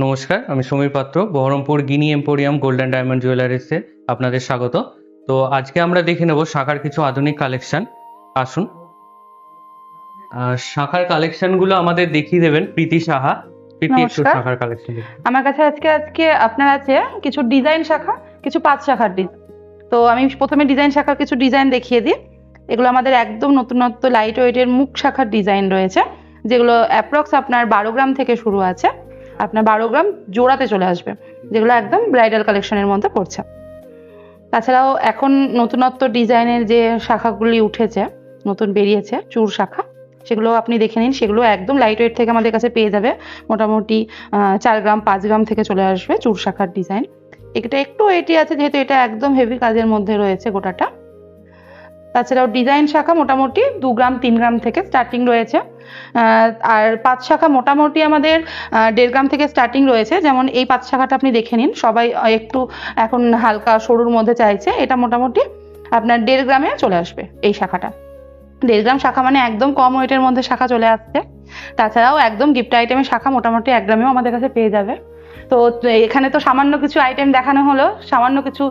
নমস্কার, আমি সমীর পাত্র, বহরমপুর গিনি এম্পোরিয়াম গোল্ড অ্যান্ড ডায়মন্ড জুয়েলারিসে আপনাদের স্বাগত। তো আজকে আমরা দেখে নেব শাখার কিছু আধুনিক কালেকশন। আসুন। শাখার কালেকশনগুলো আমাদের দেখিয়ে দেবেন প্রীতি সাহা। প্রীতি, একটু নমস্কার। শাখার কালেকশন। আমার কাছে আজকে আপনার আছে কিছু ডিজাইন শাখা, কিছু পাঁচ শাখার ডিজাইন। তো আমি প্রথমে ডিজাইন শাখার কিছু ডিজাইন দেখিয়ে দিই। এগুলো আমাদের একদম নতুনত্ব লাইট ওয়েটের মুখ শাখার ডিজাইন রয়েছে, যেগুলো অ্যাপ্রক্স আপনার 12 গ্রাম থেকে শুরু আছে, আপনার 12 গ্রাম জোড়াতে চলে আসবে, যেগুলো একদম ব্রাইডাল কালেকশনের মধ্যে পড়ছে। তাছাড়াও এখন নতুনত্ব ডিজাইনের যে শাখাগুলি উঠেছে, নতুন বেরিয়েছে চূড় শাখা, সেগুলো আপনি দেখে নিন। সেগুলো একদম লাইট ওয়েট থেকে আমাদের কাছে পেয়ে যাবে। মোটামুটি 4 গ্রাম 5 গ্রাম থেকে চলে আসবে চূড় শাখার ডিজাইন। এটা একটু ওয়েটি আছে, যেহেতু এটা একদম হেভি কাজের মধ্যে রয়েছে গোটাটা। তাছাড়াও ডিজাইন শাখা মোটামুটি 2 গ্রাম 3 গ্রাম থেকে স্টার্টিং রয়েছে। আর 5 শাখা মোটামুটি আমাদের 1.5 গ্রাম থেকে স্টার্টিং রয়েছে। যেমন এই 5 শাখাটা আপনি দেখে নিন, সবাই একটু এখন হালকা সরুর মধ্যে চাইছে। এটা মোটামুটি আপনার 1.5 গ্রামে চলে আসবে এই শাখাটা। 1.5 গ্রাম শাখা মানে একদম কম ওয়েটের মধ্যে শাখা চলে আসছে। তাছাড়াও একদম গিফট আইটেমের শাখা মোটামুটি 1 গ্রামেও আমাদের কাছে পেয়ে যাবে। তো এখানে তো সামান্য কিছু আইটেম দেখানো হলো, সামান্য কিছু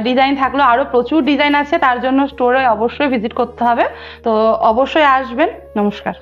ডিজাইন থাকলো, আরো প্রচুর ডিজাইন আছে। তার জন্য স্টোরে অবশ্যই ভিজিট করতে হবে। তো অবশ্যই আসবেন। নমস্কার।